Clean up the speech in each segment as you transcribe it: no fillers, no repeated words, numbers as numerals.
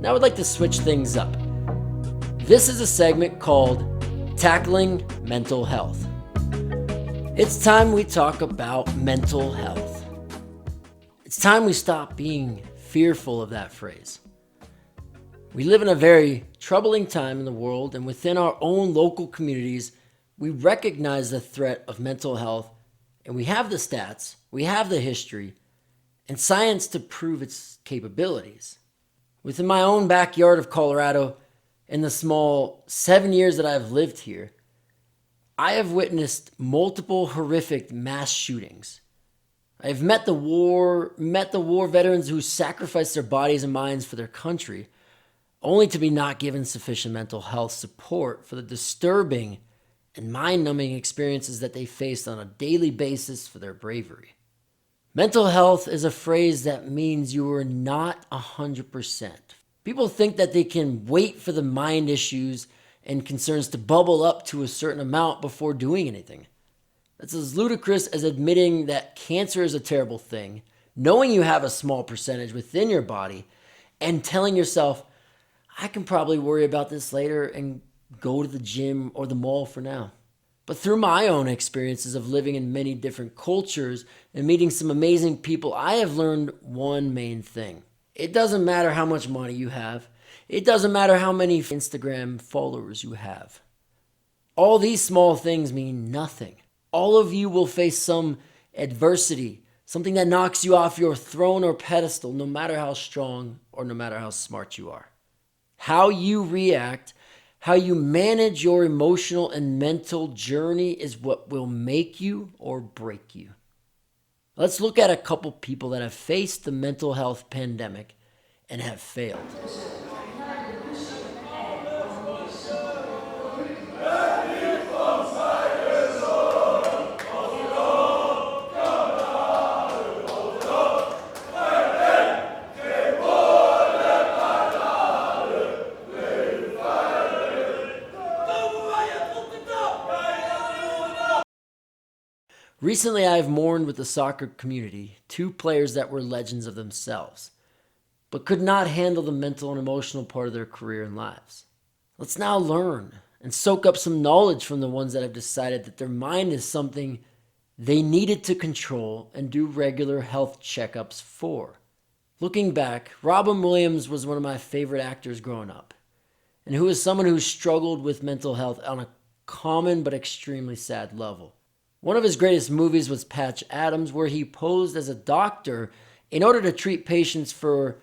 Now I'd like to switch things up. This is a segment called Tackling Mental Health. It's time we talk about mental health. It's time we stop being fearful of that phrase. We live in a very troubling time in the world, and within our own local communities, we recognize the threat of mental health, and we have the stats, we have the history, and science to prove its capabilities. Within my own backyard of Colorado, in the small 7 years that I've lived here, I have witnessed multiple horrific mass shootings. I've met the war veterans who sacrificed their bodies and minds for their country, only to be not given sufficient mental health support for the disturbing and mind-numbing experiences that they faced on a daily basis for their bravery. Mental health is a phrase that means you are not 100%. People think that they can wait for the mind issues and concerns to bubble up to a certain amount before doing anything. That's as ludicrous as admitting that cancer is a terrible thing, knowing you have a small percentage within your body, and telling yourself, I can probably worry about this later and go to the gym or the mall for now. But through my own experiences of living in many different cultures and meeting some amazing people, I have learned one main thing. It doesn't matter how much money you have. It doesn't matter how many Instagram followers you have. All these small things mean nothing. All of you will face some adversity, something that knocks you off your throne or pedestal, no matter how strong or no matter how smart you are. How you react, how you manage your emotional and mental journey is what will make you or break you. Let's look at a couple people that have faced the mental health pandemic and have failed. Recently, I have mourned with the soccer community 2 players that were legends of themselves, but could not handle the mental and emotional part of their career and lives. Let's now learn and soak up some knowledge from the ones that have decided that their mind is something they needed to control and do regular health checkups for. Looking back, Robin Williams was one of my favorite actors growing up, and who is someone who struggled with mental health on a common but extremely sad level. One of his greatest movies was Patch Adams, where he posed as a doctor in order to treat patients, for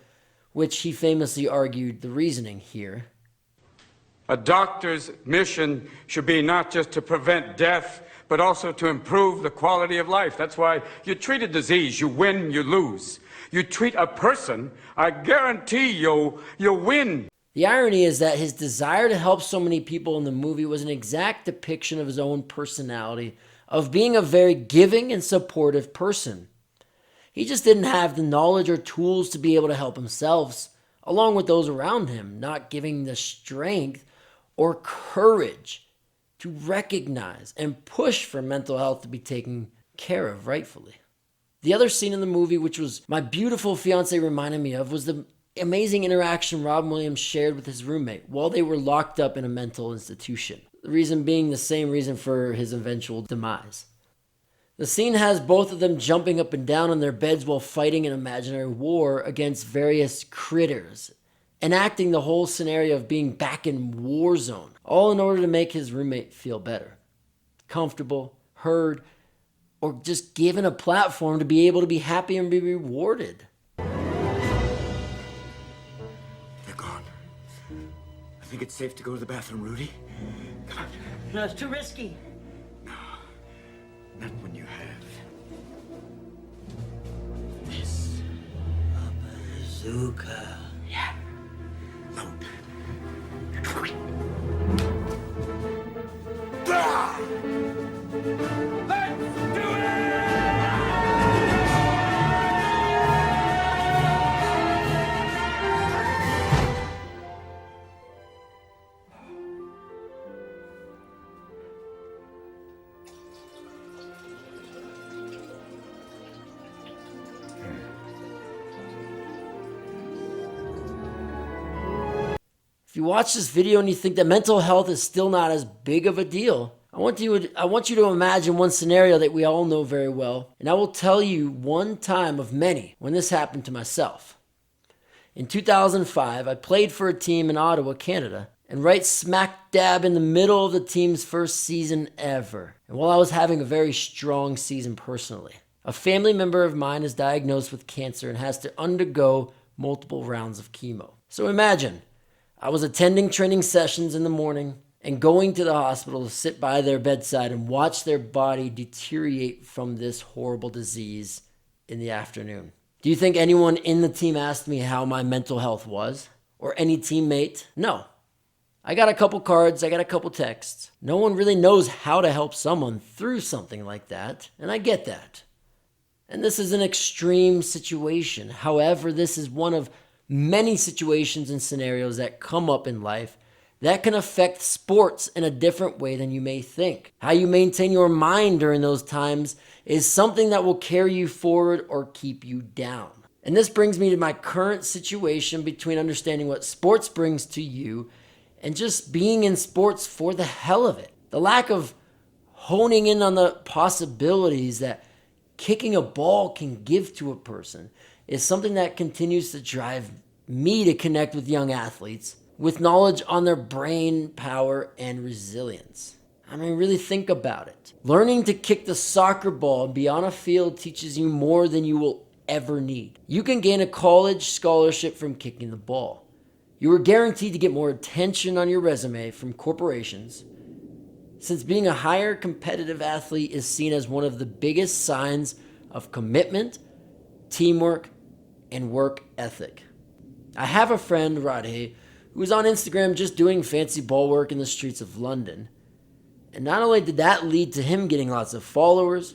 which he famously argued the reasoning here. A doctor's mission should be not just to prevent death, but also to improve the quality of life. That's why you treat a disease, you win, you lose. You treat a person, I guarantee you'll win. The irony is that his desire to help so many people in the movie was an exact depiction of his own personality, of being a very giving and supportive person. He just didn't have the knowledge or tools to be able to help himself, along with those around him, not giving the strength or courage to recognize and push for mental health to be taken care of rightfully. The other scene in the movie, which was my beautiful fiance reminded me of, was the amazing interaction Robin Williams shared with his roommate while they were locked up in a mental institution. The reason being the same reason for his eventual demise. The scene has both of them jumping up and down on their beds while fighting an imaginary war against various critters, enacting the whole scenario of being back in war zone, all in order to make his roommate feel better, comfortable, heard, or just given a platform to be able to be happy and be rewarded. They're gone. I think it's safe to go to the bathroom, Rudy. Come on. No, it's too risky. No, not when you have this. A bazooka. Yeah. Load. Ah! Let's do it! you watch this video and you think that mental health is still not as big of a deal, I want you to imagine one scenario that we all know very well, and I will tell you one time of many when this happened to myself. In 2005, I played for a team in Ottawa, Canada, and right smack dab in the middle of the team's first season ever. And while I was having a very strong season personally, a family member of mine is diagnosed with cancer and has to undergo multiple rounds of chemo. So imagine, I was attending training sessions in the morning and going to the hospital to sit by their bedside and watch their body deteriorate from this horrible disease in the afternoon. Do you think anyone in the team asked me how my mental health was? Or any teammate? No. I got a couple cards, I got a couple texts. No one really knows how to help someone through something like that, and I get that. And this is an extreme situation. However, this is one of many situations and scenarios that come up in life that can affect sports in a different way than you may think. How you maintain your mind during those times is something that will carry you forward or keep you down. And this brings me to my current situation between understanding what sports brings to you and just being in sports for the hell of it. The lack of honing in on the possibilities that kicking a ball can give to a person is something that continues to drive me to connect with young athletes with knowledge on their brain power and resilience. I mean, really think about it. Learning to kick the soccer ball and be on a field teaches you more than you will ever need. You can gain a college scholarship from kicking the ball. You are guaranteed to get more attention on your resume from corporations, since being a higher competitive athlete is seen as one of the biggest signs of commitment, teamwork, and work ethic. I have a friend, Radhe, who is on Instagram just doing fancy ball work in the streets of London. And not only did that lead to him getting lots of followers,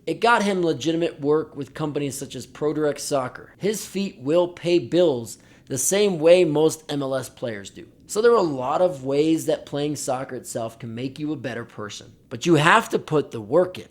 it got him legitimate work with companies such as ProDirect Soccer. His feet will pay bills the same way most MLS players do. So there are a lot of ways that playing soccer itself can make you a better person. But you have to put the work in.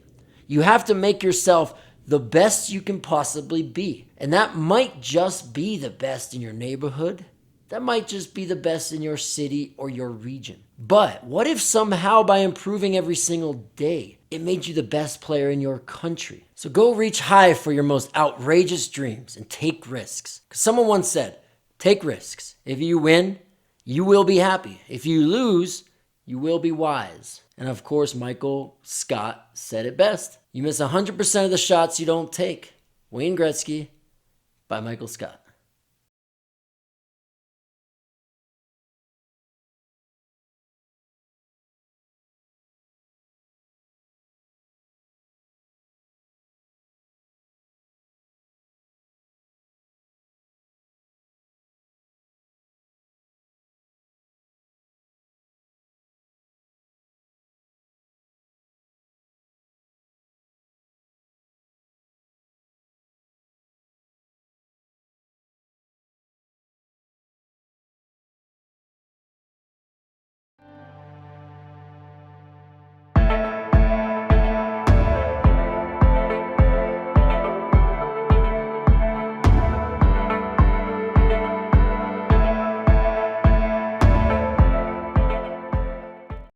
You have to make yourself the best you can possibly be. And that might just be the best in your neighborhood. That might just be the best in your city or your region. But what if somehow by improving every single day, it made you the best player in your country? So go reach high for your most outrageous dreams and take risks. Because someone once said, take risks. If you win, you will be happy. If you lose, you will be wise. And of course, Michael Scott said it best. You miss 100% of the shots you don't take. Wayne Gretzky by Michael Scott.